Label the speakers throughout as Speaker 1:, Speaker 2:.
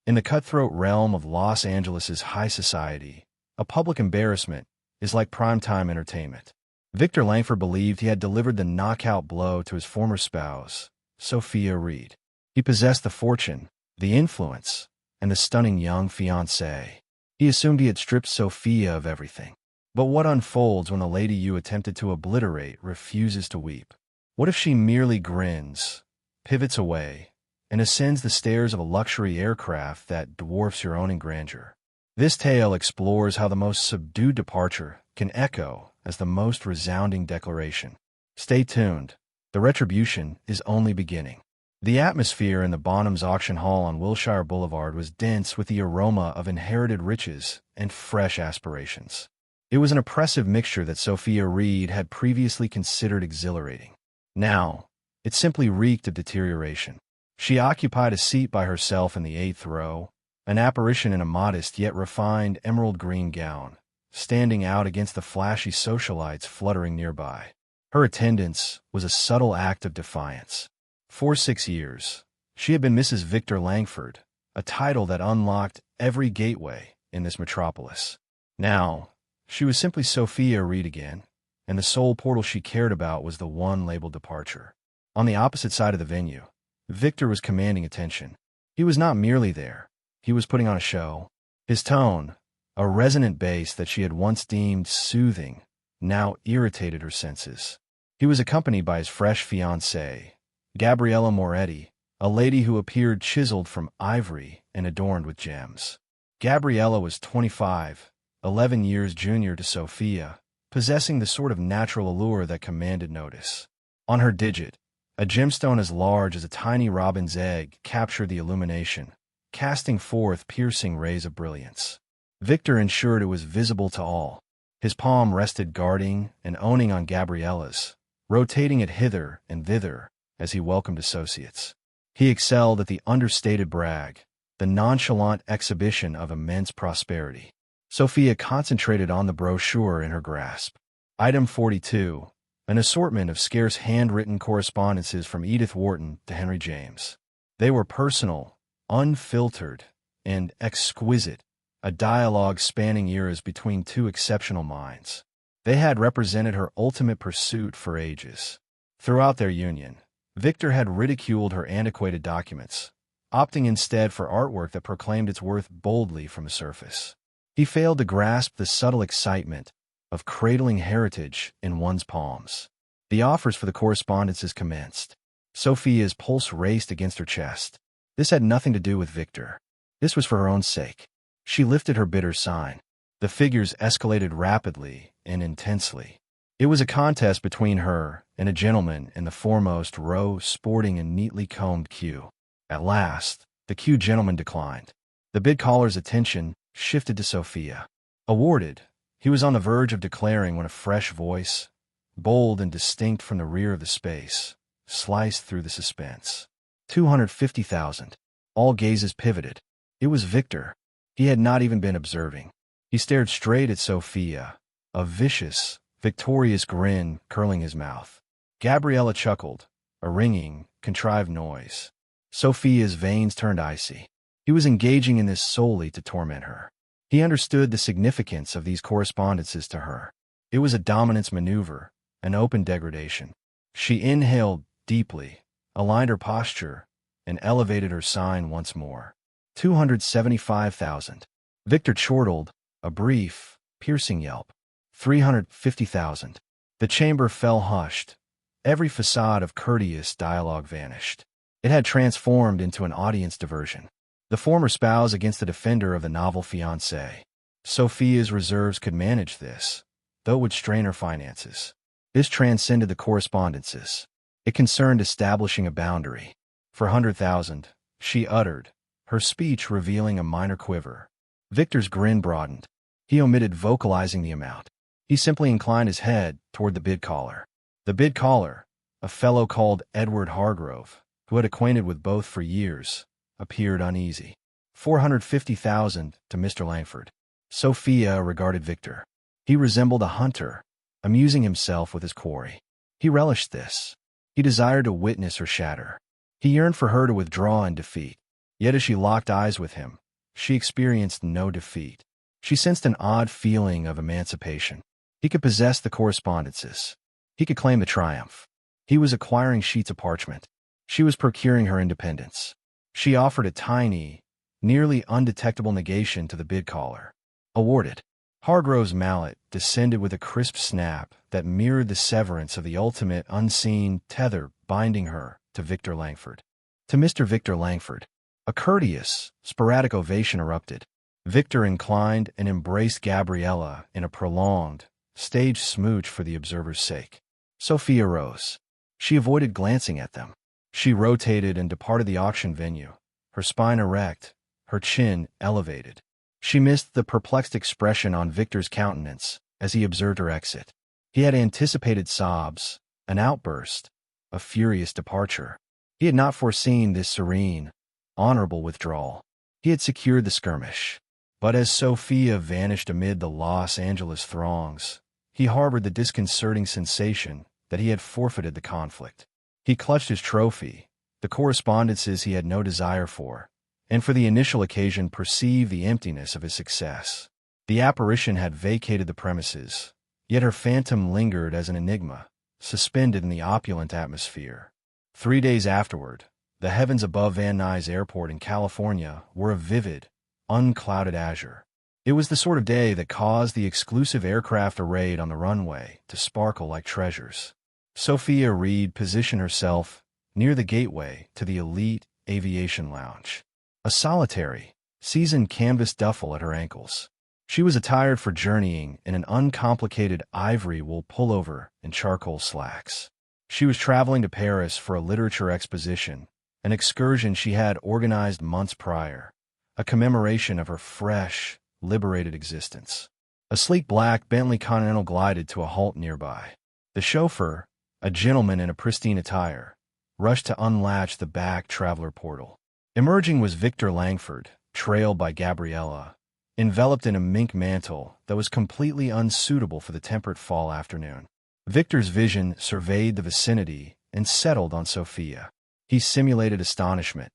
Speaker 1: In the cutthroat realm of Los Angeles's high society, a public embarrassment is like primetime entertainment. Victor Langford believed he had delivered the knockout blow to his former spouse, Sophia Reed. He possessed the fortune, the influence, and the stunning young fiancée. He assumed he had stripped Sophia of everything. But what unfolds when the lady you attempted to obliterate refuses to weep? What if she merely grins, pivots away, and ascends the stairs of a luxury aircraft that dwarfs your own in grandeur? This tale explores how the most subdued departure can echo as the most resounding declaration. Stay tuned. The retribution is only beginning. The atmosphere in the Bonhams auction hall on Wilshire Boulevard was dense with the aroma of inherited riches and fresh aspirations. It was an oppressive mixture that Sophia Reed had previously considered exhilarating. Now, it simply reeked of deterioration. She occupied a seat by herself in the 8th row, an apparition in a modest yet refined emerald green gown, standing out against the flashy socialites fluttering nearby. Her attendance was a subtle act of defiance. For 6 years, she had been Mrs. Victor Langford, a title that unlocked every gateway in this metropolis. Now, she was simply Sophia Reed again, and the sole portal she cared about was the one labeled departure. On the opposite side of the venue, Victor was commanding attention. He was not merely there. He was putting on a show. His tone, a resonant bass that she had once deemed soothing, now irritated her senses. He was accompanied by his fresh fiancée, Gabriella Moretti, a lady who appeared chiseled from ivory and adorned with gems. Gabriella was 25, 11 years junior to Sophia, possessing the sort of natural allure that commanded notice. On her digit, a gemstone as large as a tiny robin's egg captured the illumination, casting forth piercing rays of brilliance. Victor ensured it was visible to all. His palm rested guarding and owning on Gabriella's, rotating it hither and thither as he welcomed associates. He excelled at the understated brag, the nonchalant exhibition of immense prosperity. Sophia concentrated on the brochure in her grasp. Item 42, an assortment of scarce handwritten correspondences from Edith Wharton to Henry James. They were personal, unfiltered, and exquisite, a dialogue spanning eras between two exceptional minds. They had represented her ultimate pursuit for ages. Throughout their union, Victor had ridiculed her antiquated documents, opting instead for artwork that proclaimed its worth boldly from the surface. He failed to grasp the subtle excitement of cradling heritage in one's palms. The offers for the correspondences commenced. Sophia's pulse raced against her chest. This had nothing to do with Victor. This was for her own sake. She lifted her bitter sign. The figures escalated rapidly and intensely. It was a contest between her and a gentleman in the foremost row sporting a neatly combed queue. At last, the queue gentleman declined. The bid caller's attention shifted to Sophia. Awarded, he was on the verge of declaring when a fresh voice, bold and distinct from the rear of the space, sliced through the suspense. 250,000. All gazes pivoted. It was Victor. He had not even been observing. He stared straight at Sophia, a vicious, victorious grin curling his mouth. Gabriella chuckled, a ringing, contrived noise. Sophia's veins turned icy. He was engaging in this solely to torment her. He understood the significance of these correspondences to her. It was a dominance maneuver, an open degradation. She inhaled deeply, aligned her posture, and elevated her sign once more. 275,000. Victor chortled, a brief, piercing yelp. 350,000. The chamber fell hushed. Every facade of courteous dialogue vanished. It had transformed into an audience diversion. The former spouse against the defender of the novel fiancé. Sophia's reserves could manage this, though it would strain her finances. This transcended the correspondences. It concerned establishing a boundary. For 100,000, she uttered, her speech revealing a minor quiver. Victor's grin broadened. He omitted vocalizing the amount. He simply inclined his head toward the bid caller. The bid caller, a fellow called Edward Hargrove, who had acquainted with both for years, appeared uneasy. 450,000 to Mr. Langford. Sophia regarded Victor. He resembled a hunter, amusing himself with his quarry. He relished this. He desired to witness her shatter. He yearned for her to withdraw in defeat. Yet as she locked eyes with him, she experienced no defeat. She sensed an odd feeling of emancipation. He could possess the correspondences. He could claim the triumph. He was acquiring sheets of parchment. She was procuring her independence. She offered a tiny, nearly undetectable negation to the bid caller. Awarded. Hargrove's mallet descended with a crisp snap that mirrored the severance of the ultimate unseen tether binding her to Victor Langford. To Mr. Victor Langford. A courteous, sporadic ovation erupted. Victor inclined and embraced Gabriella in a prolonged, staged smooch for the observer's sake. Sophia rose. She avoided glancing at them. She rotated and departed the auction venue, her spine erect, her chin elevated. She missed the perplexed expression on Victor's countenance as he observed her exit. He had anticipated sobs, an outburst, a furious departure. He had not foreseen this serene, honorable withdrawal. He had secured the skirmish. But as Sophia vanished amid the Los Angeles throngs, he harbored the disconcerting sensation that he had forfeited the conflict. He clutched his trophy, the correspondences he had no desire for, and for the initial occasion perceived the emptiness of his success. The apparition had vacated the premises, yet her phantom lingered as an enigma, suspended in the opulent atmosphere. 3 days afterward, the heavens above Van Nuys Airport in California were a vivid, unclouded azure. It was the sort of day that caused the exclusive aircraft arrayed on the runway to sparkle like treasures. Sophia Reed positioned herself near the gateway to the elite aviation lounge. A solitary, seasoned canvas duffel at her ankles. She was attired for journeying in an uncomplicated ivory wool pullover and charcoal slacks. She was traveling to Paris for a literature exposition, an excursion she had organized months prior, a commemoration of her fresh, liberated existence. A sleek black Bentley Continental glided to a halt nearby. The chauffeur, a gentleman in a pristine attire, rushed to unlatch the back traveler portal. Emerging was Victor Langford, trailed by Gabriella, enveloped in a mink mantle that was completely unsuitable for the temperate fall afternoon. Victor's vision surveyed the vicinity and settled on Sophia. He simulated astonishment,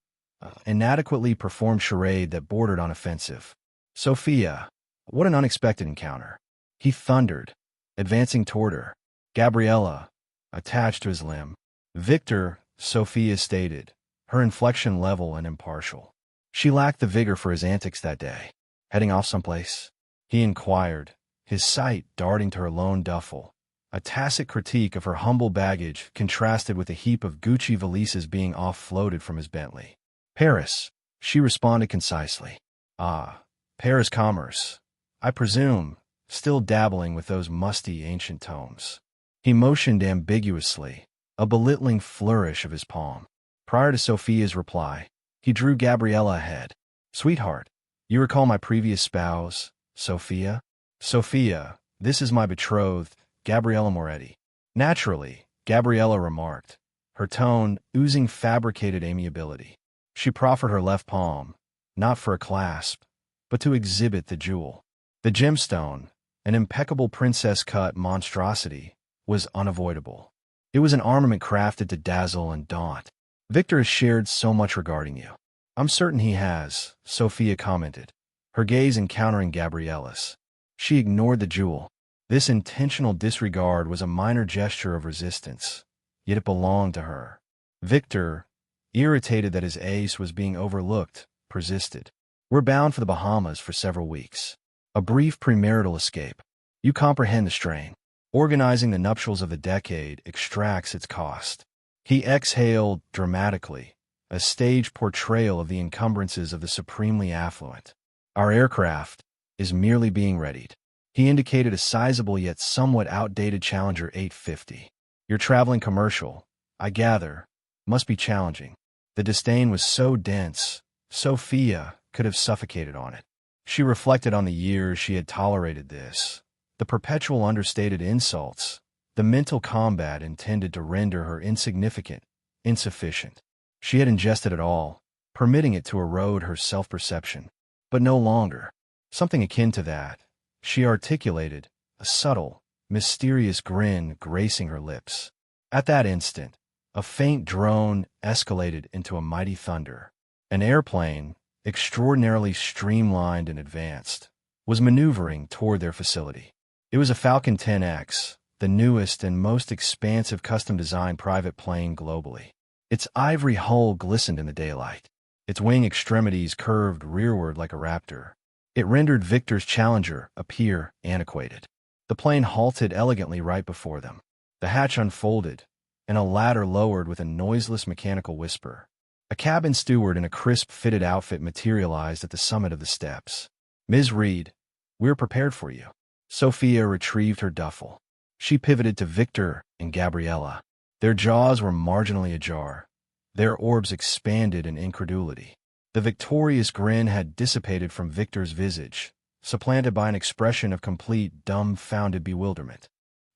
Speaker 1: inadequately performed charade that bordered on offensive. Sophia, what an unexpected encounter. He thundered, advancing toward her. Gabriella, attached to his limb. Victor, Sophia stated, her inflection level and impartial. She lacked the vigor for his antics that day. Heading off someplace? He inquired, his sight darting to her lone duffel. A tacit critique of her humble baggage contrasted with a heap of Gucci valises being offloaded from his Bentley. Paris, she responded concisely. Ah, Paris commerce. I presume, still dabbling with those musty ancient tomes. He motioned ambiguously, a belittling flourish of his palm. Prior to Sophia's reply, he drew Gabriella ahead. Sweetheart, you recall my previous spouse, Sophia? Sophia, this is my betrothed, Gabriella Moretti. Naturally, Gabriella remarked, her tone oozing fabricated amiability. She proffered her left palm, not for a clasp, but to exhibit the jewel. The gemstone, an impeccable princess-cut monstrosity, was unavoidable. It was an armament crafted to dazzle and daunt. Victor has shared so much regarding you. I'm certain he has, Sophia commented, her gaze encountering Gabriella's. She ignored the jewel. This intentional disregard was a minor gesture of resistance, yet it belonged to her. Victor, irritated that his ace was being overlooked, persisted. We're bound for the Bahamas for several weeks. A brief premarital escape. You comprehend the strain. Organizing the nuptials of the decade extracts its cost. He exhaled dramatically, a stage portrayal of the encumbrances of the supremely affluent. Our aircraft is merely being readied. He indicated a sizable yet somewhat outdated Challenger 850. Your traveling commercial, I gather, must be challenging. The disdain was so dense, Sophia could have suffocated on it. She reflected on the years she had tolerated this, the perpetual understated insults, the mental combat intended to render her insignificant, insufficient. She had ingested it all, permitting it to erode her self-perception. But no longer. Something akin to that, she articulated, a subtle, mysterious grin gracing her lips. At that instant, a faint drone escalated into a mighty thunder. An airplane, extraordinarily streamlined and advanced, was maneuvering toward their facility. It was a Falcon 10X, the newest and most expansive custom-designed private plane globally. Its ivory hull glistened in the daylight. Its wing extremities curved rearward like a raptor. It rendered Victor's Challenger appear antiquated. The plane halted elegantly right before them. The hatch unfolded, and a ladder lowered with a noiseless mechanical whisper. A cabin steward in a crisp-fitted outfit materialized at the summit of the steps. "Ms. Reed, we're prepared for you." Sophia retrieved her duffel. She pivoted to Victor and Gabriella. Their jaws were marginally ajar. Their orbs expanded in incredulity. The victorious grin had dissipated from Victor's visage, supplanted by an expression of complete, dumbfounded bewilderment.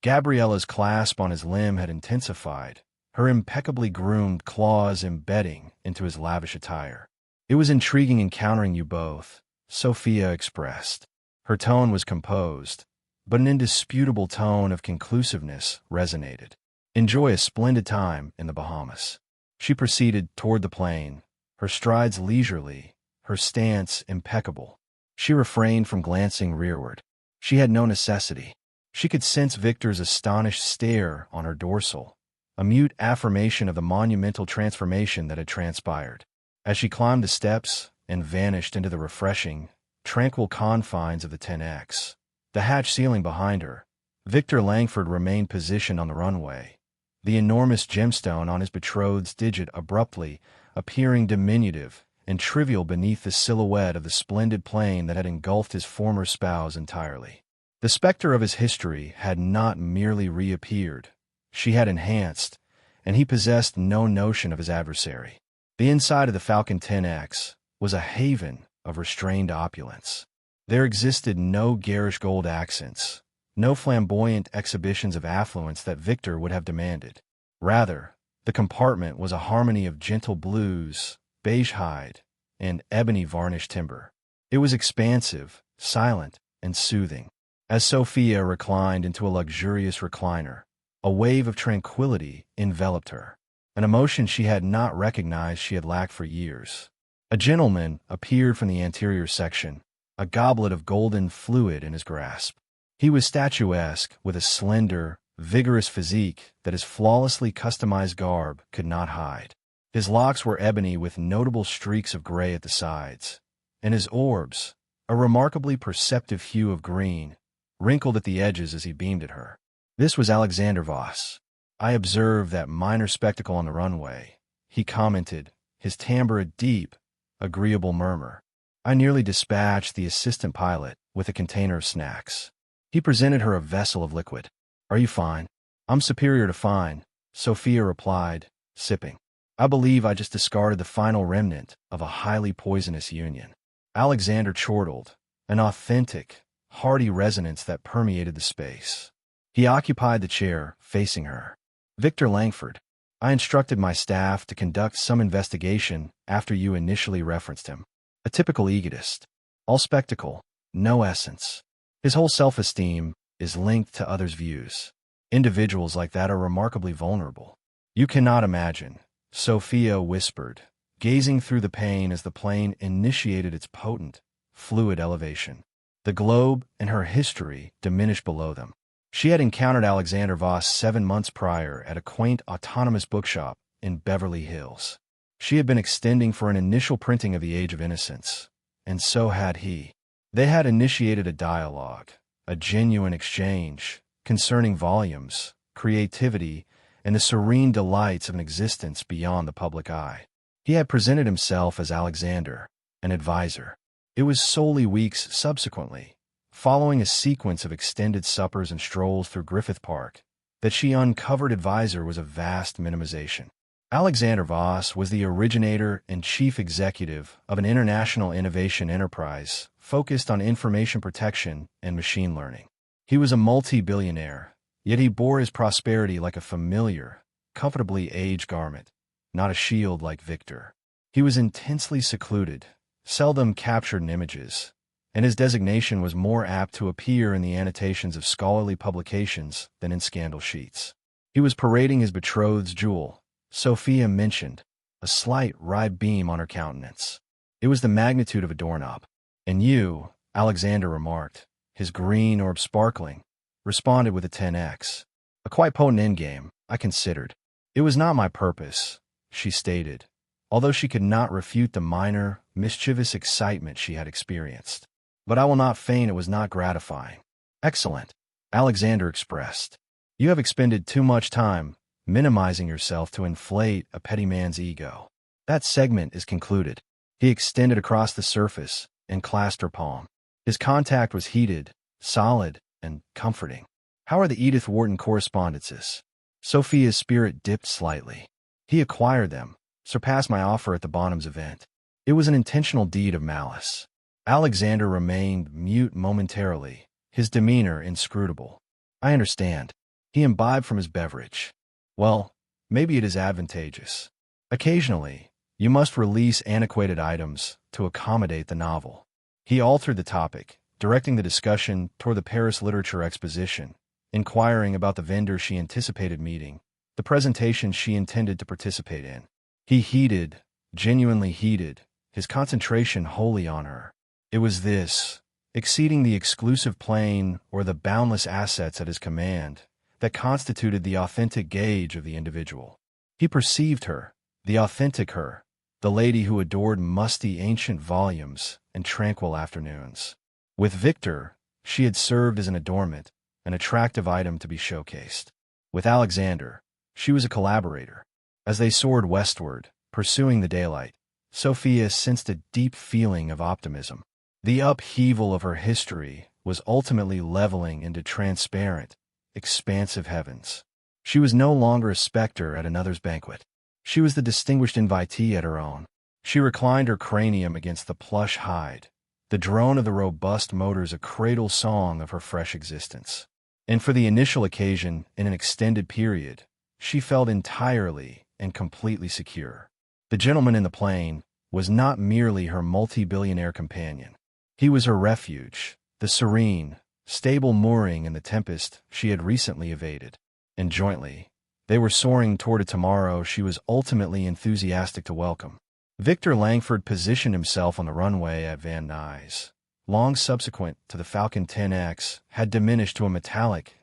Speaker 1: Gabriella's clasp on his limb had intensified, her impeccably groomed claws embedding into his lavish attire. "It was intriguing encountering you both," Sophia expressed. Her tone was composed, but an indisputable tone of conclusiveness resonated. "Enjoy a splendid time in the Bahamas." She proceeded toward the plane, her strides leisurely, her stance impeccable. She refrained from glancing rearward. She had no necessity. She could sense Victor's astonished stare on her dorsal, a mute affirmation of the monumental transformation that had transpired. As she climbed the steps and vanished into the refreshing, tranquil confines of the 10X, the hatch ceiling behind her, Victor Langford remained positioned on the runway, the enormous gemstone on his betrothed's digit abruptly appearing diminutive and trivial beneath the silhouette of the splendid plane that had engulfed his former spouse entirely. The specter of his history had not merely reappeared, she had enhanced, and he possessed no notion of his adversary. The inside of the Falcon 10X was a haven of restrained opulence. There existed no garish gold accents, no flamboyant exhibitions of affluence that Victor would have demanded. Rather, the compartment was a harmony of gentle blues, beige hide, and ebony varnished timber. It was expansive, silent, and soothing. As Sophia reclined into a luxurious recliner, a wave of tranquility enveloped her, an emotion she had not recognized she had lacked for years. A gentleman appeared from the anterior section, a goblet of golden fluid in his grasp. He was statuesque, with a slender, vigorous physique that his flawlessly customized garb could not hide. His locks were ebony with notable streaks of gray at the sides, and his orbs, a remarkably perceptive hue of green, wrinkled at the edges as he beamed at her. This was Alexander Voss. "I observed that minor spectacle on the runway," he commented, his timbre a deep, agreeable murmur. "I nearly dispatched the assistant pilot with a container of snacks." He presented her a vessel of liquid. "Are you fine?" "I'm superior to fine," Sophia replied, sipping. "I believe I just discarded the final remnant of a highly poisonous union." Alexander chortled, an authentic, hearty resonance that permeated the space. He occupied the chair facing her. "Victor Langford, I instructed my staff to conduct some investigation after you initially referenced him. A typical egotist. All spectacle, no essence. His whole self-esteem is linked to others' views. Individuals like that are remarkably vulnerable. You cannot imagine," Sophia whispered, gazing through the pane as the plane initiated its potent, fluid elevation. The globe and her history diminished below them. She had encountered Alexander Voss 7 months prior at a quaint autonomous bookshop in Beverly Hills. She had been extending for an initial printing of The Age of Innocence, and so had he. They had initiated a dialogue, a genuine exchange, concerning volumes, creativity, and the serene delights of an existence beyond the public eye. He had presented himself as Alexander, an advisor. It was solely weeks subsequently, following a sequence of extended suppers and strolls through Griffith Park, that she uncovered advisor was a vast minimization. Alexander Voss was the originator and chief executive of an international innovation enterprise focused on information protection and machine learning. He was a multi-billionaire, yet he bore his prosperity like a familiar, comfortably aged garment, not a shield like Victor. He was intensely secluded, seldom captured in images, and his designation was more apt to appear in the annotations of scholarly publications than in scandal sheets. He was parading his betrothed's jewel, Sophia mentioned, a slight, wry beam on her countenance. It was the magnitude of a doorknob. "And you," Alexander remarked, his green orb sparkling, responded with a 10x. "A quite potent endgame," I considered. "It was not my purpose," she stated, although she could not refute the minor, mischievous excitement she had experienced. "But I will not feign it was not gratifying." "Excellent," Alexander expressed. "You have expended too much time minimizing yourself to inflate a petty man's ego. That segment is concluded." He extended across the surface and clasped her palm. His contact was heated, solid, and comforting. "How are the Edith Wharton correspondences?" Sophia's spirit dipped slightly. "He acquired them, surpassed my offer at the Bonhams event. It was an intentional deed of malice." Alexander remained mute momentarily, his demeanor inscrutable. "I understand." He imbibed from his beverage. "Well, maybe it is advantageous. Occasionally, you must release antiquated items to accommodate the novel." He altered the topic, directing the discussion toward the Paris Literature Exposition, inquiring about the vendor she anticipated meeting, the presentation she intended to participate in. He heated, genuinely heated, his concentration wholly on her. It was this, exceeding the exclusive plane or the boundless assets at his command, that constituted the authentic gauge of the individual. He perceived her, the authentic her, the lady who adored musty ancient volumes and tranquil afternoons. With Victor, she had served as an adornment, an attractive item to be showcased. With Alexander, she was a collaborator. As they soared westward, pursuing the daylight, Sophia sensed a deep feeling of optimism. The upheaval of her history was ultimately leveling into transparent, expansive heavens. She was no longer a specter at another's banquet. She was the distinguished invitee at her own. She reclined her cranium against the plush hide, the drone of the robust motors a cradle song of her fresh existence. And for the initial occasion in an extended period, she felt entirely and completely secure. The gentleman in the plane was not merely her multi-billionaire companion. He was her refuge, the serene, stable mooring in the tempest she had recently evaded. And jointly, they were soaring toward a tomorrow she was ultimately enthusiastic to welcome. Victor Langford positioned himself on the runway at Van Nuys. Long subsequent to the Falcon 10X, had diminished to a metallic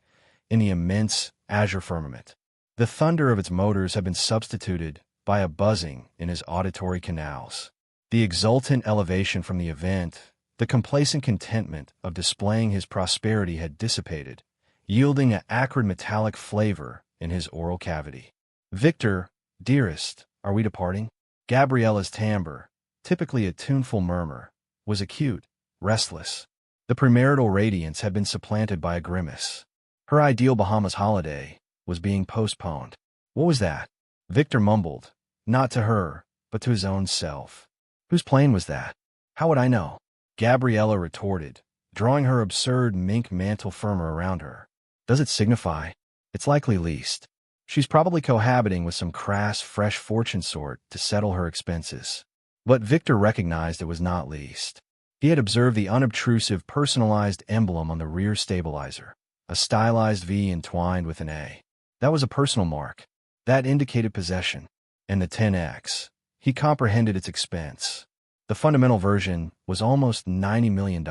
Speaker 1: in the immense azure firmament. The thunder of its motors had been substituted by a buzzing in his auditory canals. The exultant elevation from the event, the complacent contentment of displaying his prosperity had dissipated, yielding an acrid metallic flavor in his oral cavity. "Victor, dearest, are we departing?" Gabriella's timbre, typically a tuneful murmur, was acute, restless. The premarital radiance had been supplanted by a grimace. Her ideal Bahamas holiday was being postponed. "What was that?" Victor mumbled, not to her, but to his own self. "Whose plane was that?" "How would I know?" Gabriella retorted, drawing her absurd mink mantle firmer around her. "Does it signify? It's likely least. She's probably cohabiting with some crass, fresh fortune sort to settle her expenses." But Victor recognized it was not least. He had observed the unobtrusive, personalized emblem on the rear stabilizer, a stylized V entwined with an A. That was a personal mark. That indicated possession. And the 10X, he comprehended its expense. The fundamental version was almost $90 million.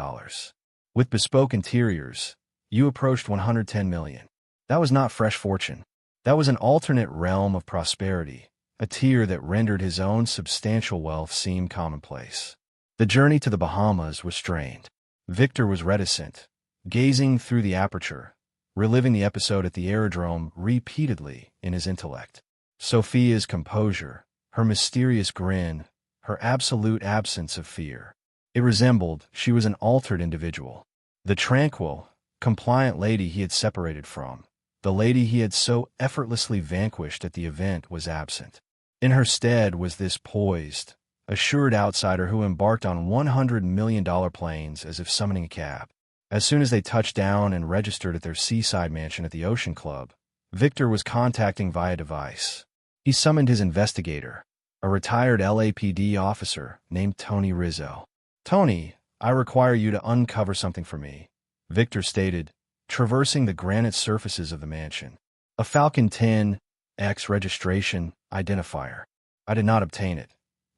Speaker 1: With bespoke interiors, you approached $110 million. That was not fresh fortune. That was an alternate realm of prosperity, a tier that rendered his own substantial wealth seem commonplace. The journey to the Bahamas was strained. Victor was reticent, gazing through the aperture, reliving the episode at the aerodrome repeatedly in his intellect. Sophia's composure, her mysterious grin, her absolute absence of fear. It resembled she was an altered individual. The tranquil, compliant lady he had separated from, the lady he had so effortlessly vanquished at the event, was absent. In her stead was this poised, assured outsider who embarked on $100 million planes as if summoning a cab. As soon as they touched down and registered at their seaside mansion at the Ocean Club, Victor was contacting via device. He summoned his investigator, a retired LAPD officer named Tony Rizzo. "Tony, I require you to uncover something for me," Victor stated, traversing the granite surfaces of the mansion. "A Falcon 10X registration identifier." I did not obtain it,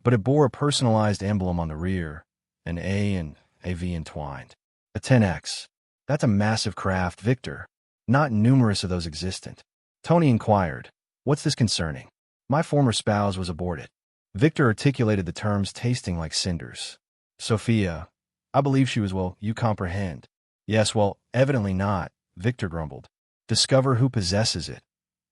Speaker 1: but it bore a personalized emblem on the rear, an A and a V entwined. A 10X. That's a massive craft, Victor. Not numerous of those existent. Tony inquired, "What's this concerning?" "My former spouse was aborted." Victor articulated the terms tasting like cinders. "Sophia, I believe she was, well, you comprehend." "Yes, well, evidently not," Victor grumbled. "Discover who possesses it,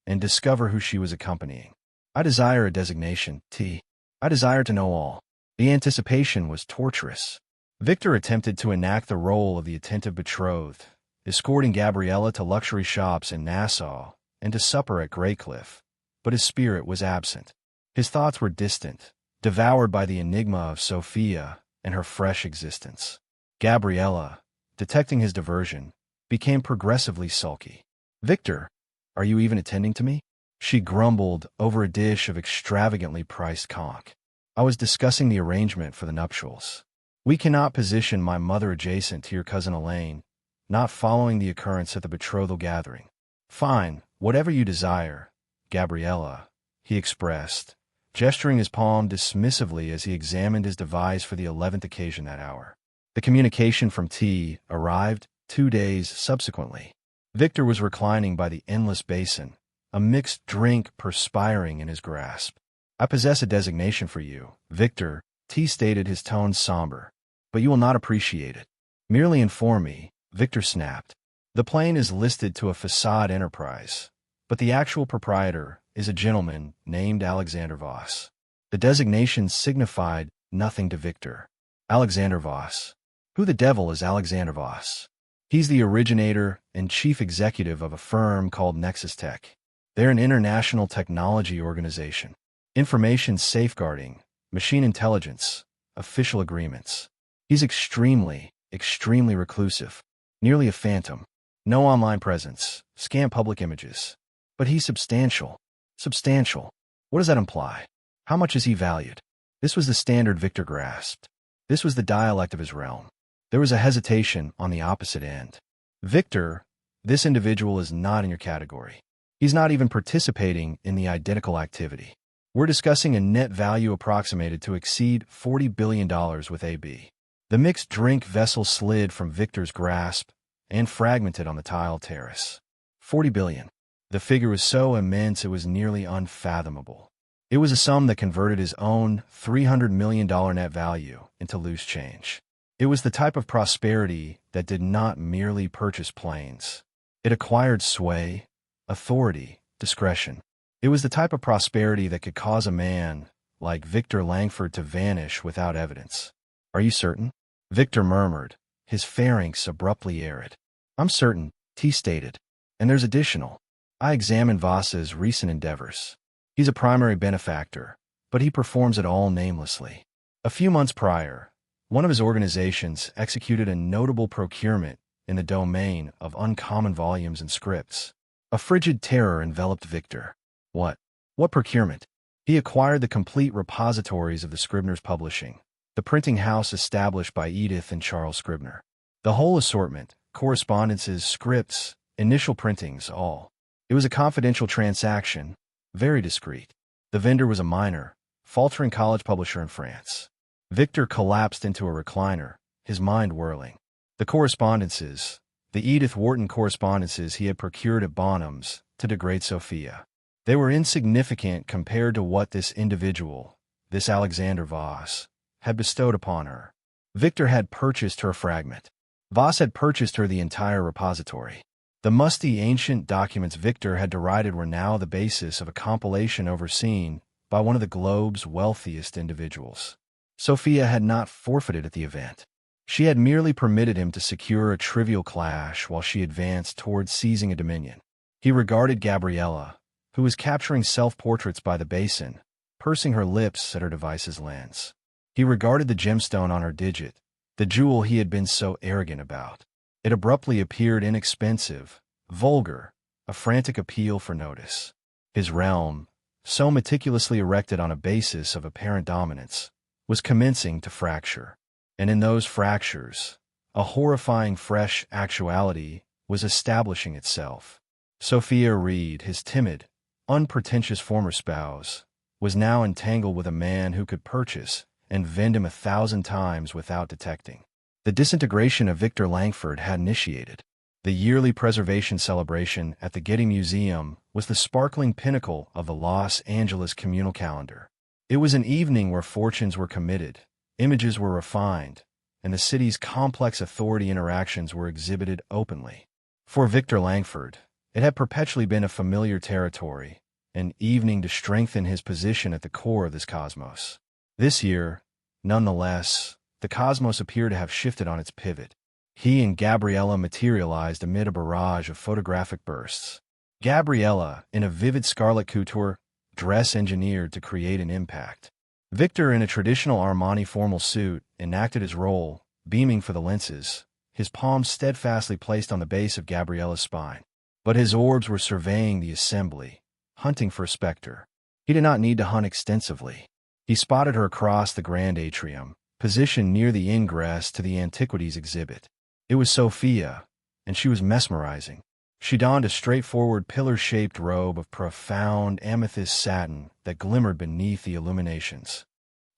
Speaker 1: and discover who she was accompanying." "I desire a designation, T. I desire to know all." The anticipation was torturous. Victor attempted to enact the role of the attentive betrothed, escorting Gabriella to luxury shops in Nassau and to supper at Greycliff, but his spirit was absent. His thoughts were distant, devoured by the enigma of Sophia and her fresh existence. Gabriella, detecting his diversion, became progressively sulky. "Victor, are you even attending to me?" She grumbled over a dish of extravagantly priced conch. "I was discussing the arrangement for the nuptials. We cannot position my mother adjacent to your cousin Elaine, not following the occurrence at the betrothal gathering." "Fine, whatever you desire, Gabriella," he expressed, gesturing his palm dismissively as he examined his device for the 11th occasion that hour. The communication from T arrived 2 days subsequently. Victor was reclining by the endless basin, a mixed drink perspiring in his grasp. "I possess a designation for you, Victor," T stated, his tone somber, "but you will not appreciate it." "Merely inform me," Victor snapped. "The plane is listed to a facade enterprise, but the actual proprietor is a gentleman named Alexander Voss." The designation signified nothing to Victor. Alexander Voss. Who the devil is Alexander Voss? He's the originator and chief executive of a firm called Nexus Tech. They're an international technology organization. Information safeguarding, machine intelligence, official agreements. He's extremely reclusive. Nearly a phantom. No online presence, scant public images. But he's substantial. Substantial. What does that imply? How much is he valued? This was the standard Victor grasped. This was the dialect of his realm. There was a hesitation on the opposite end. "Victor, this individual is not in your category. He's not even participating in the identical activity. We're discussing a net value approximated to exceed $40 billion with AB." The mixed drink vessel slid from Victor's grasp and fragmented on the tile terrace. 40 billion. The figure was so immense it was nearly unfathomable. It was a sum that converted his own $300 million net value into loose change. It was the type of prosperity that did not merely purchase planes. It acquired sway, authority, discretion. It was the type of prosperity that could cause a man like Victor Langford to vanish without evidence. "Are you certain?" Victor murmured, his pharynx abruptly arid. "I'm certain," T stated. "And there's additional. I examined Voss's recent endeavors. He's a primary benefactor, but he performs it all namelessly. A few months prior, one of his organizations executed a notable procurement in the domain of uncommon volumes and scripts. A frigid terror enveloped Victor. What? What procurement? He acquired the complete repositories of the Scribner's Publishing, the printing house established by Edith and Charles Scribner. The whole assortment, correspondences, scripts, initial printings, all. It was a confidential transaction, very discreet. The vendor was a minor, faltering college publisher in France. Victor collapsed into a recliner, his mind whirling. The correspondences, the Edith Wharton correspondences he had procured at Bonham's to degrade Sophia. They were insignificant compared to what this individual, this Alexander Voss, had bestowed upon her. Victor had purchased her fragment. Voss had purchased her the entire repository. The musty ancient documents Victor had derided were now the basis of a compilation overseen by one of the globe's wealthiest individuals. Sophia had not forfeited at the event. She had merely permitted him to secure a trivial clash while she advanced towards seizing a dominion. He regarded Gabriella, who was capturing self-portraits by the basin, pursing her lips at her device's lens. He regarded the gemstone on her digit, the jewel he had been so arrogant about. It abruptly appeared inexpensive, vulgar, a frantic appeal for notice. His realm, so meticulously erected on a basis of apparent dominance, was commencing to fracture. And in those fractures, a horrifying fresh actuality was establishing itself. Sophia Reed, his timid, unpretentious former spouse, was now entangled with a man who could purchase and vend him 1,000 times without detecting. The disintegration of Victor Langford had initiated. The yearly preservation celebration at the Getty Museum was the sparkling pinnacle of the Los Angeles communal calendar. It was an evening where fortunes were committed, images were refined, and the city's complex authority interactions were exhibited openly. For Victor Langford, it had perpetually been a familiar territory, an evening to strengthen his position at the core of this cosmos. This year, nonetheless, the cosmos appeared to have shifted on its pivot. He and Gabriella materialized amid a barrage of photographic bursts. Gabriella, in a vivid scarlet couture dress engineered to create an impact. Victor, in a traditional Armani formal suit, enacted his role, beaming for the lenses, his palms steadfastly placed on the base of Gabriella's spine. But his orbs were surveying the assembly, hunting for a specter. He did not need to hunt extensively. He spotted her across the grand atrium, positioned near the ingress to the antiquities exhibit. It was Sophia, and she was mesmerizing. She donned a straightforward pillar-shaped robe of profound amethyst satin that glimmered beneath the illuminations.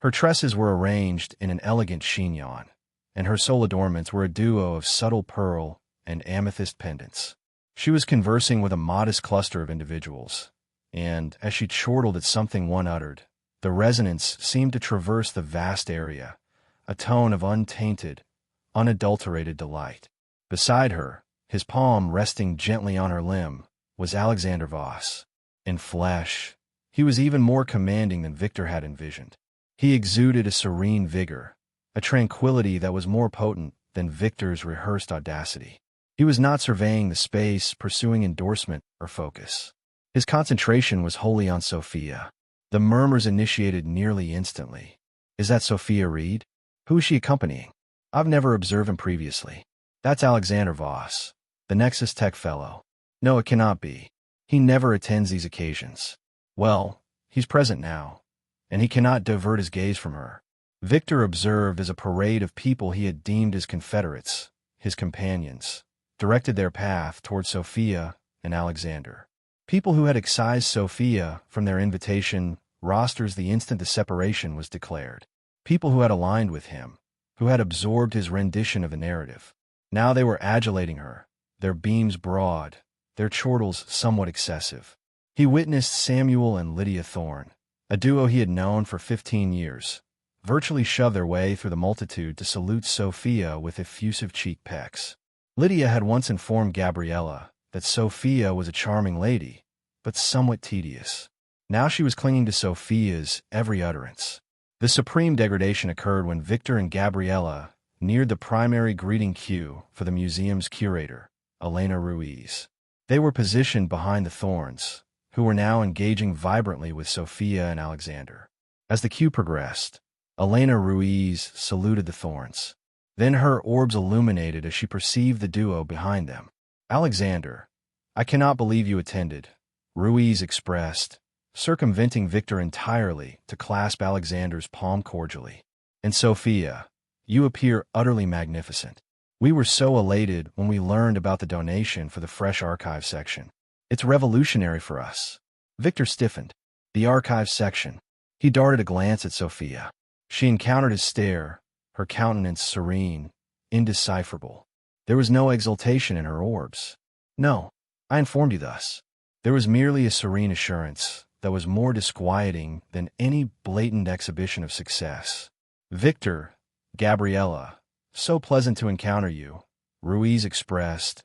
Speaker 1: Her tresses were arranged in an elegant chignon, and her sole adornments were a duo of subtle pearl and amethyst pendants. She was conversing with a modest cluster of individuals, and, as she chortled at something one uttered, the resonance seemed to traverse the vast area, a tone of untainted, unadulterated delight. Beside her, his palm resting gently on her limb, was Alexander Voss. In flesh, he was even more commanding than Victor had envisioned. He exuded a serene vigor, a tranquility that was more potent than Victor's rehearsed audacity. He was not surveying the space, pursuing endorsement or focus. His concentration was wholly on Sophia. The murmurs initiated nearly instantly. Is that Sophia Reed? Who is she accompanying? I've never observed him previously. That's Alexander Voss, the Nexus Tech Fellow. No, it cannot be. He never attends these occasions. Well, he's present now, and he cannot divert his gaze from her. Victor observed as a parade of people he had deemed his confederates, his companions, directed their path toward Sophia and Alexander. People who had excised Sophia from their invitation rosters the instant the separation was declared. People who had aligned with him, who had absorbed his rendition of the narrative. Now they were adulating her, their beams broad, their chortles somewhat excessive. He witnessed Samuel and Lydia Thorne, a duo he had known for 15 years, virtually shove their way through the multitude to salute Sophia with effusive cheek pecks. Lydia had once informed Gabriella that Sophia was a charming lady, but somewhat tedious. Now she was clinging to Sophia's every utterance. The supreme degradation occurred when Victor and Gabriella neared the primary greeting queue for the museum's curator, Elena Ruiz. They were positioned behind the Thorns, who were now engaging vibrantly with Sophia and Alexander. As the queue progressed, Elena Ruiz saluted the Thorns. Then her orbs illuminated as she perceived the duo behind them. Alexander, I cannot believe you attended, Ruiz expressed, circumventing Victor entirely to clasp Alexander's palm cordially. And Sophia, you appear utterly magnificent. We were so elated when we learned about the donation for the Fresh Archive section. It's revolutionary for us. Victor stiffened. The archive section. He darted a glance at Sophia. She encountered his stare, her countenance serene, indecipherable. There was no exultation in her orbs. No, I informed you thus. There was merely a serene assurance that was more disquieting than any blatant exhibition of success. Victor, Gabriella, so pleasant to encounter you, Ruiz expressed,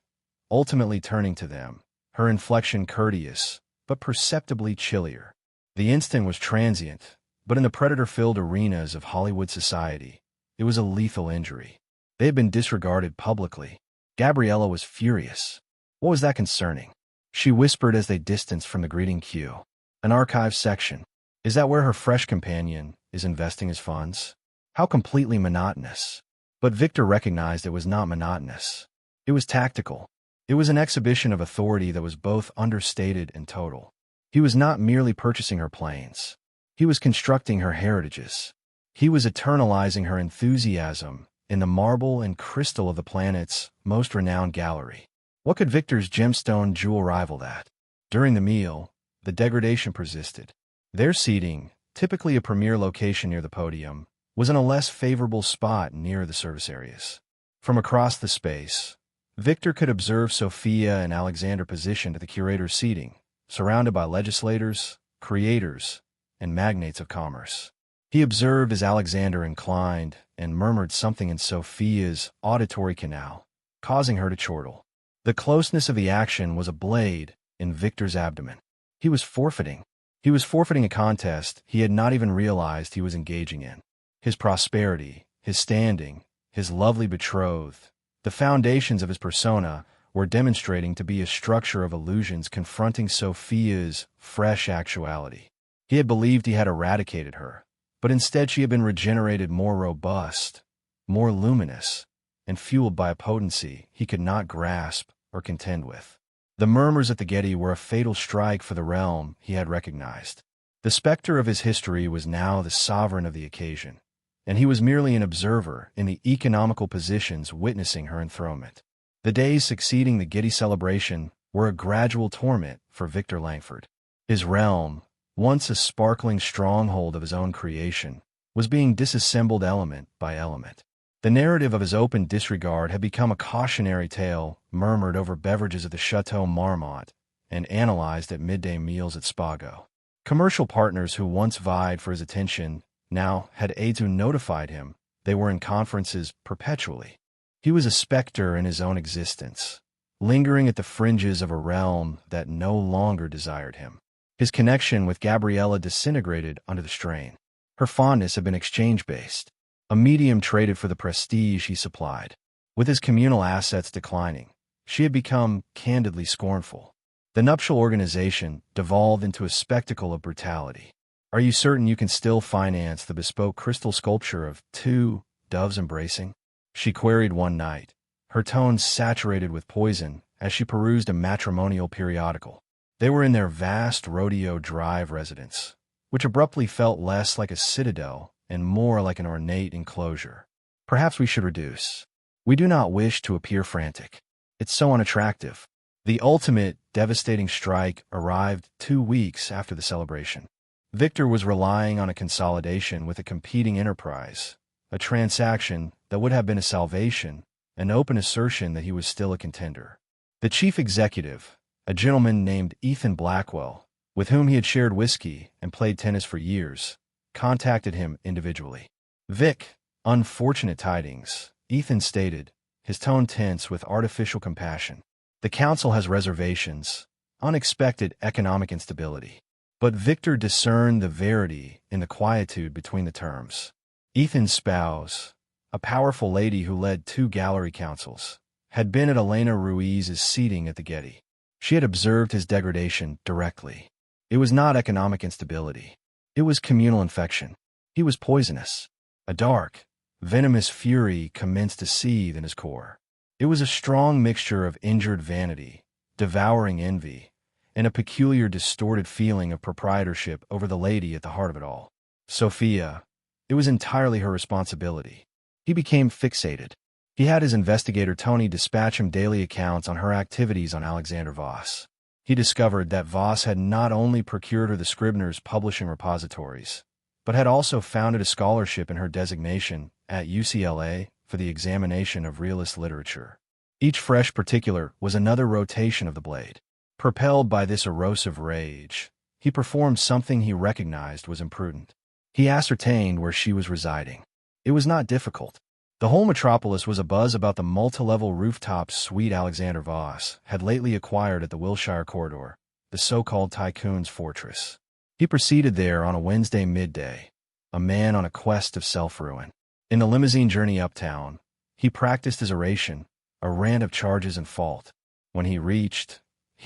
Speaker 1: ultimately turning to them, her inflection courteous, but perceptibly chillier. The instant was transient, but in the predator-filled arenas of Hollywood society, it was a lethal injury. They had been disregarded publicly. Gabriella was furious. What was that concerning? She whispered as they distanced from the greeting queue. An archive section. Is that where her fresh companion is investing his funds? How completely monotonous. But Victor recognized it was not monotonous. It was tactical. It was an exhibition of authority that was both understated and total. He was not merely purchasing her planes. He was constructing her heritages. He was eternalizing her enthusiasm in the marble and crystal of the planet's most renowned gallery. What could Victor's gemstone jewel rival that? During the meal, the degradation persisted. Their seating, typically a premier location near the podium, was in a less favorable spot near the service areas. From across the space, Victor could observe Sophia and Alexander positioned at the curator's seating, surrounded by legislators, creators, and magnates of commerce. He observed as Alexander inclined and murmured something in Sophia's auditory canal, causing her to chortle. The closeness of the action was a blade in Victor's abdomen. He was forfeiting. He was forfeiting a contest he had not even realized he was engaging in. His prosperity, his standing, his lovely betrothed, the foundations of his persona were demonstrating to be a structure of illusions confronting Sophia's fresh actuality. He had believed he had eradicated her, but instead she had been regenerated more robust, more luminous, and fueled by a potency he could not grasp or contend with. The murmurs at the Getty were a fatal strike for the realm he had recognized. The specter of his history was now the sovereign of the occasion, and he was merely an observer in the economical positions witnessing her enthronement. The days succeeding the Getty celebration were a gradual torment for Victor Langford. His realm, once a sparkling stronghold of his own creation, was being disassembled element by element. The narrative of his open disregard had become a cautionary tale murmured over beverages at the Chateau Marmont and analyzed at midday meals at Spago. Commercial partners who once vied for his attention now had aides who notified him they were in conferences perpetually. He was a specter in his own existence, lingering at the fringes of a realm that no longer desired him. His connection with Gabriella disintegrated under the strain. Her fondness had been exchange-based, a medium traded for the prestige he supplied. With his communal assets declining, she had become candidly scornful. The nuptial organization devolved into a spectacle of brutality. "Are you certain you can still finance the bespoke crystal sculpture of two doves embracing?" she queried one night, her tones saturated with poison as she perused a matrimonial periodical. They were in their vast Rodeo Drive residence, which abruptly felt less like a citadel and more like an ornate enclosure. "Perhaps we should reduce. We do not wish to appear frantic. It's so unattractive." The ultimate, devastating strike arrived 2 weeks after the celebration. Victor was relying on a consolidation with a competing enterprise, a transaction that would have been a salvation, an open assertion that he was still a contender. The chief executive, a gentleman named Ethan Blackwell, with whom he had shared whiskey and played tennis for years, contacted him individually. "Vic, unfortunate tidings," Ethan stated, his tone tense with artificial compassion. "The council has reservations, unexpected economic instability." But Victor discerned the verity in the quietude between the terms. Ethan's spouse, a powerful lady who led 2 gallery councils, had been at Elena Ruiz's seating at the Getty. She had observed his degradation directly. It was not economic instability. It was communal infection. He was poisonous. A dark, venomous fury commenced to seethe in his core. It was a strong mixture of injured vanity, devouring envy, and a peculiar distorted feeling of proprietorship over the lady at the heart of it all. Sophia. It was entirely her responsibility. He became fixated. He had his investigator Tony dispatch him daily accounts on her activities on Alexander Voss. He discovered that Voss had not only procured her the Scribner's publishing repositories, but had also founded a scholarship in her designation at UCLA for the examination of realist literature. Each fresh particular was another rotation of the blade. Propelled by this erosive rage, he performed something he recognized was imprudent. He ascertained where she was residing. It was not difficult. The whole metropolis was abuzz about the multi-level rooftop suite Alexander Voss had lately acquired at the Wilshire Corridor, the so-called tycoon's fortress. He proceeded there on a Wednesday midday, a man on a quest of self-ruin. In the limousine journey uptown, he practiced his oration, a rant of charges and fault. When he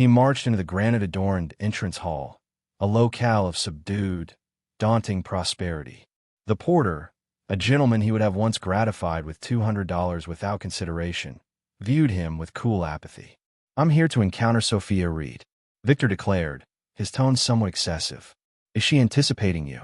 Speaker 1: marched into the granite-adorned entrance hall, a locale of subdued, daunting prosperity. The porter, a gentleman he would have once gratified with $200 without consideration, viewed him with cool apathy. "I'm here to encounter Sophia Reed," Victor declared, his tone somewhat excessive. "Is she anticipating you?"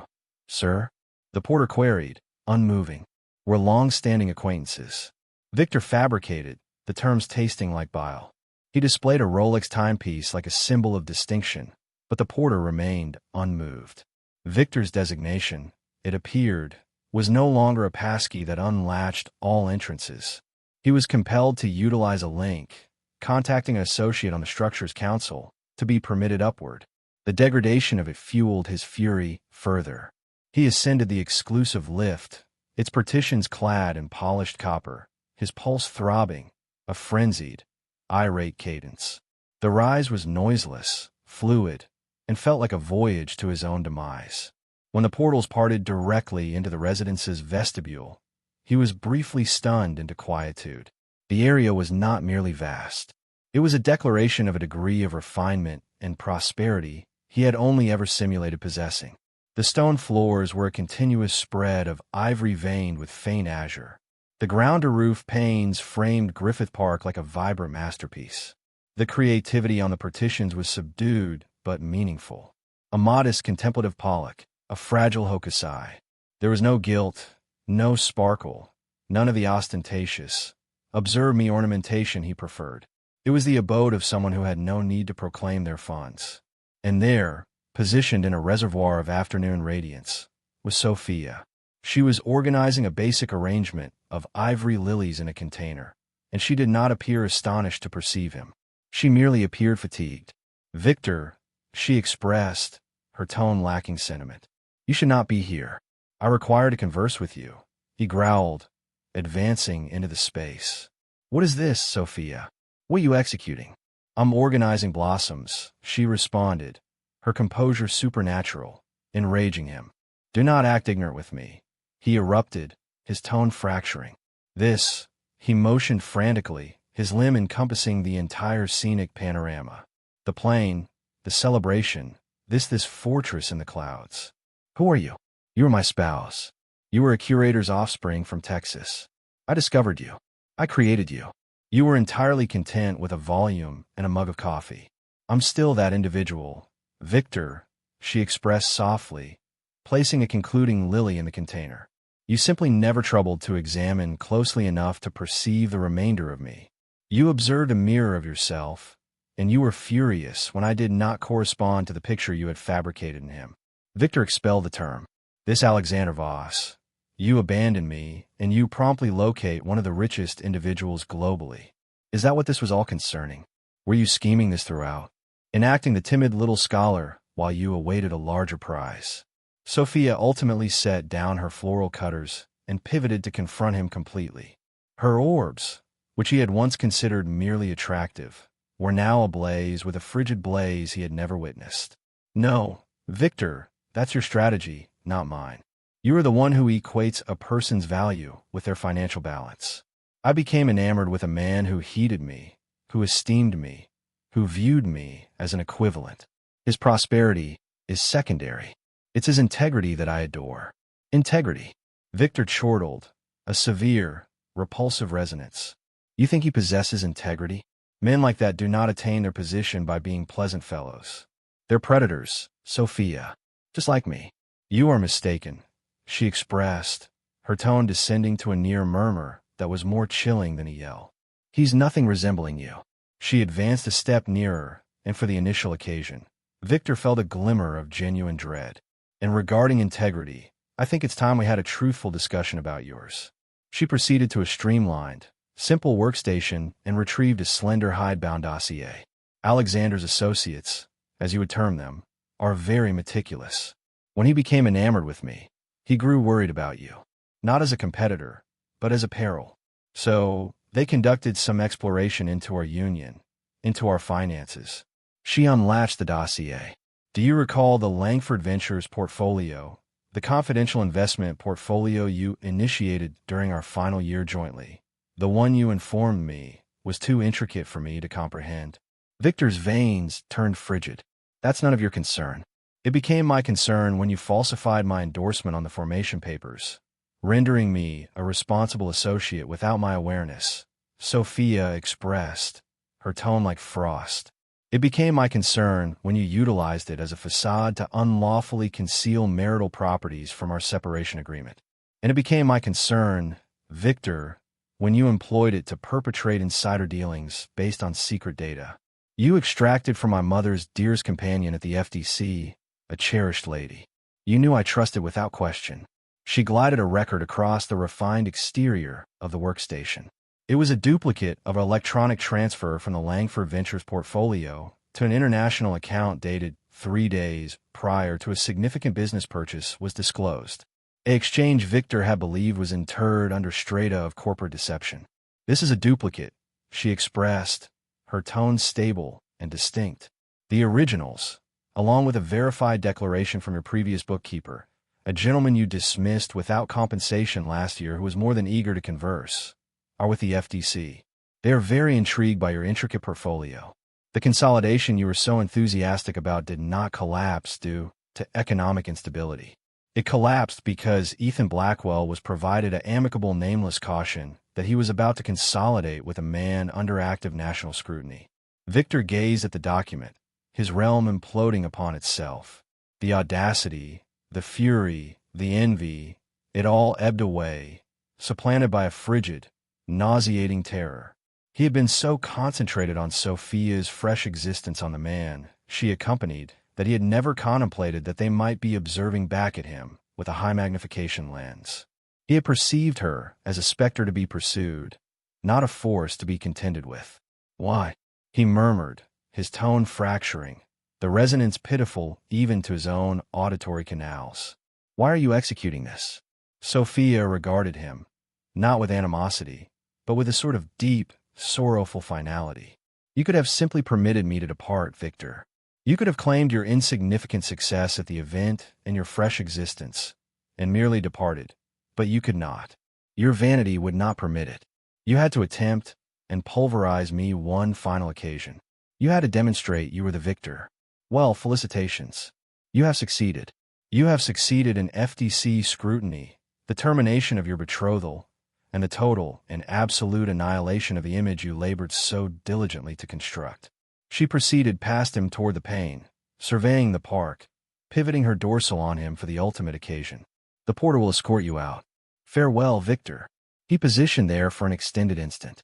Speaker 1: "Sir?" the porter queried, unmoving. "We're long-standing acquaintances." Victor fabricated, the terms tasting like bile. He displayed a Rolex timepiece like a symbol of distinction, but the porter remained unmoved. Victor's designation, it appeared, was no longer a passkey that unlatched all entrances. He was compelled to utilize a link, contacting an associate on the structure's council, to be permitted upward. The degradation of it fueled his fury further. He ascended the exclusive lift, its partitions clad in polished copper, his pulse throbbing, a frenzied, irate cadence. The rise was noiseless, fluid, and felt like a voyage to his own demise. When the portals parted directly into the residence's vestibule, he was briefly stunned into quietude. The area was not merely vast. It was a declaration of a degree of refinement and prosperity he had only ever simulated possessing. The stone floors were a continuous spread of ivory veined with faint azure. The ground-to-roof panes framed Griffith Park like a vibrant masterpiece. The creativity on the partitions was subdued but meaningful. A modest contemplative Pollock, a fragile Hokusai. There was no gilt, no sparkle, none of the ostentatious, observe-me ornamentation he preferred. It was the abode of someone who had no need to proclaim their funds. And there, positioned in a reservoir of afternoon radiance, was Sophia. She was organizing a basic arrangement of ivory lilies in a container, and she did not appear astonished to perceive him. She merely appeared fatigued. "Victor," she expressed, her tone lacking sentiment. "You should not be here. I require to converse with you," he growled, advancing into the space. "What is this, Sophia? What are you executing?" "I'm organizing blossoms," she responded, her composure supernatural, enraging him. "Do not act ignorant with me," he erupted, his tone fracturing. "This," he motioned frantically, his limb encompassing the entire scenic panorama. "The plain, the celebration, this fortress in the clouds. Who are you?" "You are my spouse. You were a curator's offspring from Texas. I discovered you. I created you. You were entirely content with a volume and a mug of coffee. I'm still that individual, Victor," she expressed softly, placing a concluding lily in the container. "You simply never troubled to examine closely enough to perceive the remainder of me. You observed a mirror of yourself, and you were furious when I did not correspond to the picture you had fabricated in him." Victor expelled the term. "This Alexander Voss. You abandon me, and you promptly locate one of the richest individuals globally. Is that what this was all concerning? Were you scheming this throughout? Enacting the timid little scholar while you awaited a larger prize?" Sophia ultimately set down her floral cutters and pivoted to confront him completely. Her orbs, which he had once considered merely attractive, were now ablaze with a frigid blaze he had never witnessed. "No, Victor, that's your strategy, not mine. You are the one who equates a person's value with their financial balance. I became enamored with a man who heeded me, who esteemed me, who viewed me as an equivalent. His prosperity is secondary. It's his integrity that I adore." "Integrity?" Victor chortled, a severe, repulsive resonance. "You think he possesses integrity? Men like that do not attain their position by being pleasant fellows. They're predators, Sophia, just like me." "You are mistaken," she expressed, her tone descending to a near murmur that was more chilling than a yell. "He's nothing resembling you." She advanced a step nearer, and for the initial occasion, Victor felt a glimmer of genuine dread. "And regarding integrity, I think it's time we had a truthful discussion about yours." She proceeded to a streamlined, simple workstation and retrieved a slender hidebound dossier. "Alexander's associates, as you would term them, are very meticulous. When he became enamored with me, he grew worried about you, not as a competitor, but as a peril. So, they conducted some exploration into our union, into our finances." She unlatched the dossier. "Do you recall the Langford Ventures portfolio, the confidential investment portfolio you initiated during our final year jointly? The one you informed me was too intricate for me to comprehend." Victor's veins turned frigid. "That's none of your concern. It became my concern when you falsified my endorsement on the formation papers, rendering me a responsible associate without my awareness," Sophia expressed, her tone like frost. "It became my concern when you utilized it as a facade to unlawfully conceal marital properties from our separation agreement. And it became my concern, Victor, when you employed it to perpetrate insider dealings based on secret data. You extracted from my mother's dearest companion at the FTC, a cherished lady. You knew I trusted without question. She glided a record across the refined exterior of the workstation. It was a duplicate of an electronic transfer from the Langford Ventures portfolio to an international account dated 3 days prior to a significant business purchase was disclosed. An exchange Victor had believed was interred under strata of corporate deception. This is a duplicate, she expressed, her tone stable and distinct. The originals, along with a verified declaration from your previous bookkeeper, a gentleman you dismissed without compensation last year who was more than eager to converse, are with the FTC. They are very intrigued by your intricate portfolio. The consolidation you were so enthusiastic about did not collapse due to economic instability. It collapsed because Ethan Blackwell was provided an amicable nameless caution that he was about to consolidate with a man under active national scrutiny. Victor gazed at the document, his realm imploding upon itself. The audacity, the fury, the envy, it all ebbed away, supplanted by a frigid, nauseating terror. He had been so concentrated on Sophia's fresh existence on the man she accompanied that he had never contemplated that they might be observing back at him with a high magnification lens. He had perceived her as a specter to be pursued, not a force to be contended with. "Why?" he murmured, his tone fracturing, the resonance pitiful even to his own auditory canals. "Why are you executing this?" Sophia regarded him, not with animosity, but with a sort of deep, sorrowful finality. "You could have simply permitted me to depart, Victor. You could have claimed your insignificant success at the event and your fresh existence, and merely departed, but you could not. Your vanity would not permit it. You had to attempt and pulverize me one final occasion. You had to demonstrate you were the victor. Well, felicitations. You have succeeded. You have succeeded in FTC scrutiny, the termination of your betrothal, and the total and absolute annihilation of the image you labored so diligently to construct." She proceeded past him toward the pane, surveying the park, pivoting her dorsal on him for the ultimate occasion. "The porter will escort you out. Farewell, Victor." He positioned there for an extended instant,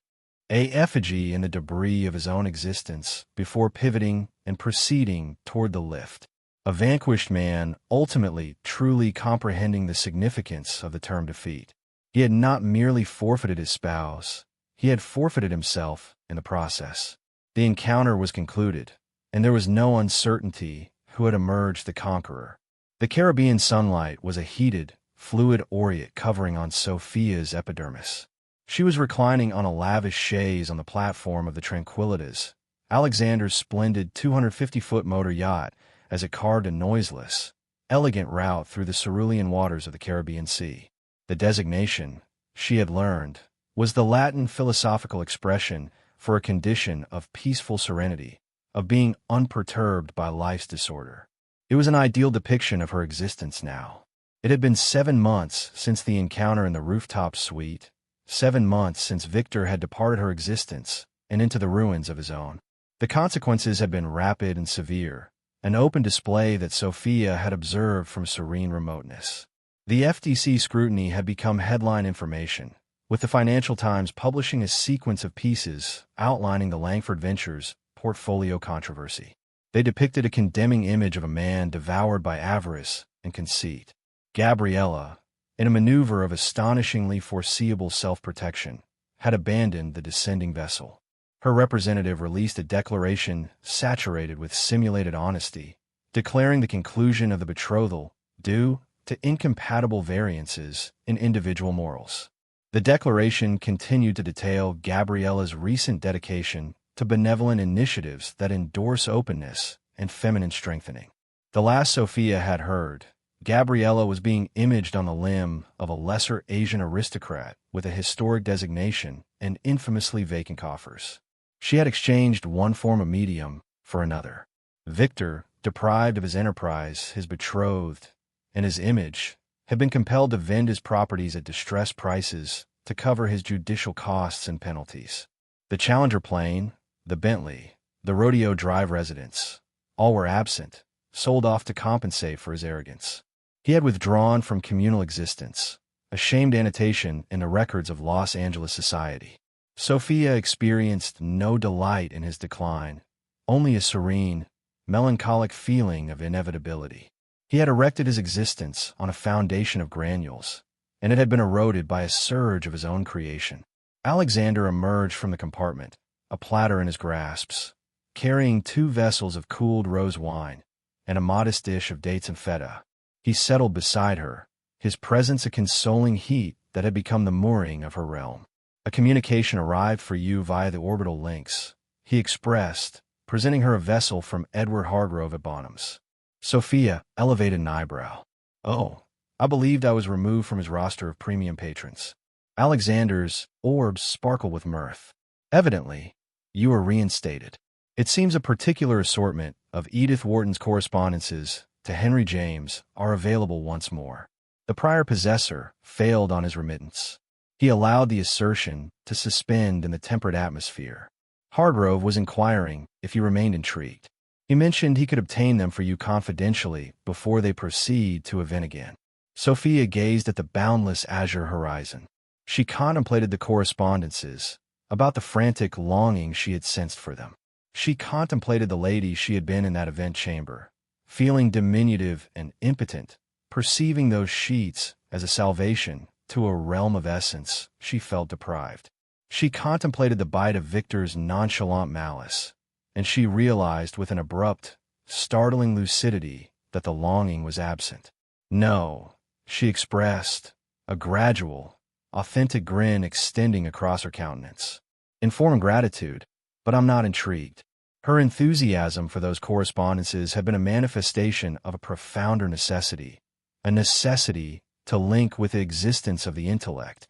Speaker 1: a effigy in the debris of his own existence, before pivoting and proceeding toward the lift. A vanquished man, ultimately truly comprehending the significance of the term defeat. He had not merely forfeited his spouse, he had forfeited himself in the process. The encounter was concluded, and there was no uncertainty who had emerged the conqueror. The Caribbean sunlight was a heated, fluid aureate covering on Sophia's epidermis. She was reclining on a lavish chaise on the platform of the Tranquilitas, Alexander's splendid 250-foot motor yacht, as it carved a noiseless, elegant route through the cerulean waters of the Caribbean Sea. The designation, she had learned, was the Latin philosophical expression for a condition of peaceful serenity, of being unperturbed by life's disorder. It was an ideal depiction of her existence now. It had been 7 months since the encounter in the rooftop suite, 7 months since Victor had departed her existence and into the ruins of his own. The consequences had been rapid and severe, an open display that Sophia had observed from serene remoteness. The FTC scrutiny had become headline information, with the Financial Times publishing a sequence of pieces outlining the Langford Ventures portfolio controversy. They depicted a condemning image of a man devoured by avarice and conceit. Gabriella, in a maneuver of astonishingly foreseeable self-protection, had abandoned the descending vessel. Her representative released a declaration saturated with simulated honesty, declaring the conclusion of the betrothal due to incompatible variances in individual morals. The declaration continued to detail Gabriella's recent dedication to benevolent initiatives that endorse openness and feminine strengthening. The last Sophia had heard, Gabriella was being imaged on the limb of a lesser Asian aristocrat with a historic designation and infamously vacant coffers. She had exchanged one form of medium for another. Victor, deprived of his enterprise, his betrothed, and his image, had been compelled to vend his properties at distressed prices to cover his judicial costs and penalties. The Challenger plane, the Bentley, the Rodeo Drive residence, all were absent, sold off to compensate for his arrogance. He had withdrawn from communal existence, a shamed annotation in the records of Los Angeles society. Sophia experienced no delight in his decline, only a serene, melancholic feeling of inevitability. He had erected his existence on a foundation of granules, and it had been eroded by a surge of his own creation. Alexander emerged from the compartment, a platter in his grasps, carrying 2 vessels of cooled rose wine and a modest dish of dates and feta. He settled beside her, his presence a consoling heat that had become the mooring of her realm. "A communication arrived for you via the orbital links," he expressed, presenting her a vessel from Edward Hargrove at Bonham's. Sophia elevated an eyebrow. "Oh, I believed I was removed from his roster of premium patrons." Alexander's orbs sparkled with mirth. "Evidently, you are reinstated. It seems a particular assortment of Edith Wharton's correspondences to Henry James are available once more." The prior possessor failed on his remittance. He allowed the assertion to suspend in the temperate atmosphere. Hargrove was inquiring if you remained intrigued. He mentioned he could obtain them for you confidentially before they proceed to event again. Sophia gazed at the boundless azure horizon. She contemplated the correspondences, about the frantic longing she had sensed for them. She contemplated the lady she had been in that event chamber, feeling diminutive and impotent, perceiving those sheets as a salvation to a realm of essence she felt deprived. She contemplated the bite of Victor's nonchalant malice, and she realized with an abrupt, startling lucidity that the longing was absent. "No," she expressed, a gradual, authentic grin extending across her countenance. "Informed gratitude, but I'm not intrigued." Her enthusiasm for those correspondences had been a manifestation of a profounder necessity, a necessity to link with the existence of the intellect,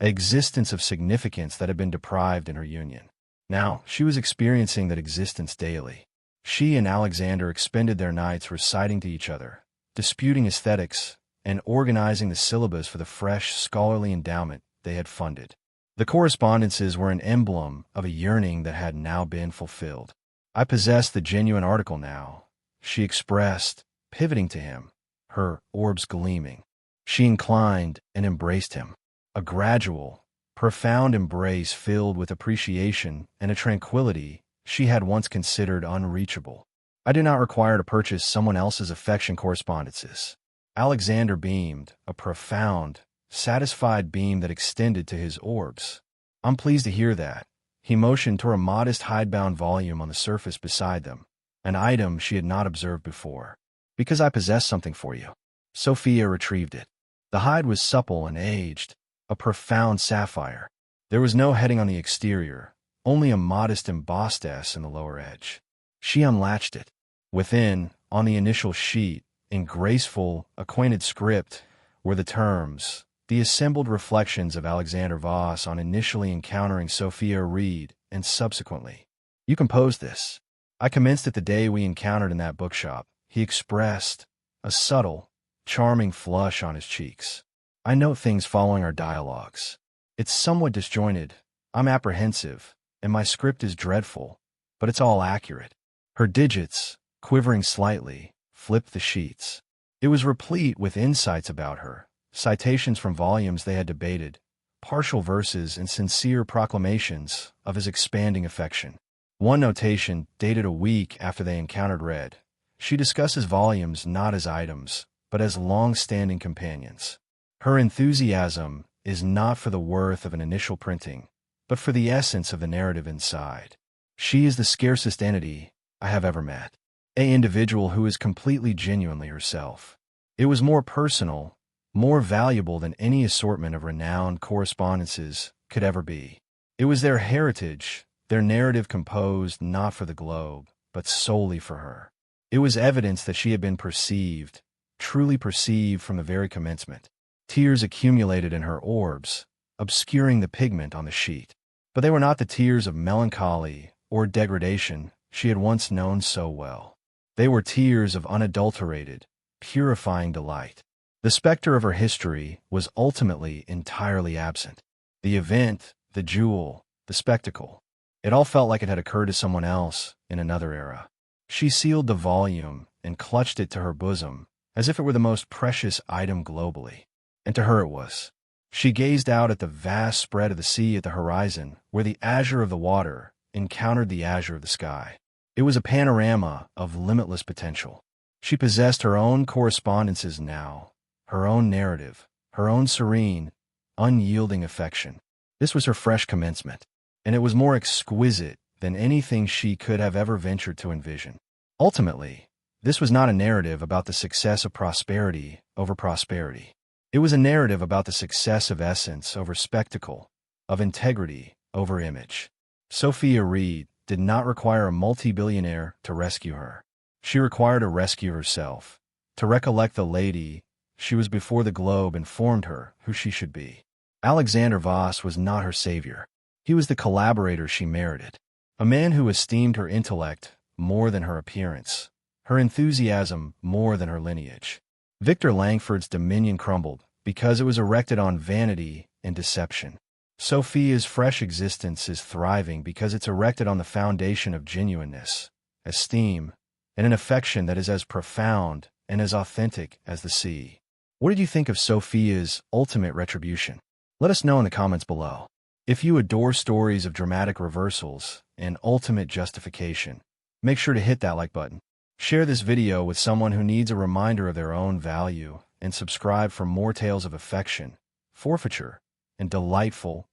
Speaker 1: an existence of significance that had been deprived in her union. Now, she was experiencing that existence daily. She and Alexander expended their nights reciting to each other, disputing aesthetics, and organizing the syllabus for the fresh scholarly endowment they had funded. The correspondences were an emblem of a yearning that had now been fulfilled. "I possess the genuine article now," she expressed, pivoting to him, her orbs gleaming. She inclined and embraced him. A gradual, profound embrace filled with appreciation and a tranquility she had once considered unreachable. "I do not require to purchase someone else's affection correspondences." Alexander beamed, a profound, satisfied beam that extended to his orbs. "I'm pleased to hear that." He motioned toward a modest hidebound volume on the surface beside them, an item she had not observed before. "Because I possess something for you." Sophia retrieved it. The hide was supple and aged, a profound sapphire. There was no heading on the exterior, only a modest embossed S in the lower edge. She unlatched it. Within, on the initial sheet, in graceful, acquainted script, were the terms, the assembled reflections of Alexander Voss on initially encountering Sophia Reed, and subsequently. "You composed this." "I commenced it the day we encountered in that bookshop," he expressed, a subtle, charming flush on his cheeks. "I note things following our dialogues. It's somewhat disjointed, I'm apprehensive, and my script is dreadful, but it's all accurate." Her digits, quivering slightly, flipped the sheets. It was replete with insights about her, citations from volumes they had debated, partial verses and sincere proclamations of his expanding affection. One notation, dated a week after they encountered, read, "She discusses volumes not as items, but as long-standing companions. Her enthusiasm is not for the worth of an initial printing, but for the essence of the narrative inside. She is the scarcest entity I have ever met, an individual who is completely genuinely herself." It was more personal, more valuable than any assortment of renowned correspondences could ever be. It was their heritage, their narrative composed not for the globe, but solely for her. It was evidence that she had been perceived, truly perceived from the very commencement. Tears accumulated in her orbs, obscuring the pigment on the sheet. But they were not the tears of melancholy or degradation she had once known so well. They were tears of unadulterated, purifying delight. The specter of her history was ultimately entirely absent. The event, the jewel, the spectacle, it all felt like it had occurred to someone else in another era. She sealed the volume and clutched it to her bosom as if it were the most precious item globally. And to her it was. She gazed out at the vast spread of the sea at the horizon, where the azure of the water encountered the azure of the sky. It was a panorama of limitless potential. She possessed her own correspondences now, her own narrative, her own serene, unyielding affection. This was her fresh commencement, and it was more exquisite than anything she could have ever ventured to envision. Ultimately, this was not a narrative about the success of prosperity over prosperity. It was a narrative about the success of essence over spectacle, of integrity over image. Sophia Reed did not require a multi-billionaire to rescue her. She required to rescue herself, to recollect the lady she was before the globe informed her who she should be. Alexander Voss was not her savior. He was the collaborator she merited, a man who esteemed her intellect more than her appearance, her enthusiasm more than her lineage. Victor Langford's dominion crumbled because it was erected on vanity and deception. Sophia's fresh existence is thriving because it's erected on the foundation of genuineness, esteem, and an affection that is as profound and as authentic as the sea. What did you think of Sophia's ultimate retribution? Let us know in the comments below. If you adore stories of dramatic reversals and ultimate justification, make sure to hit that like button. Share this video with someone who needs a reminder of their own value, and subscribe for more tales of affection, forfeiture, and delightful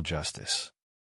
Speaker 1: justice.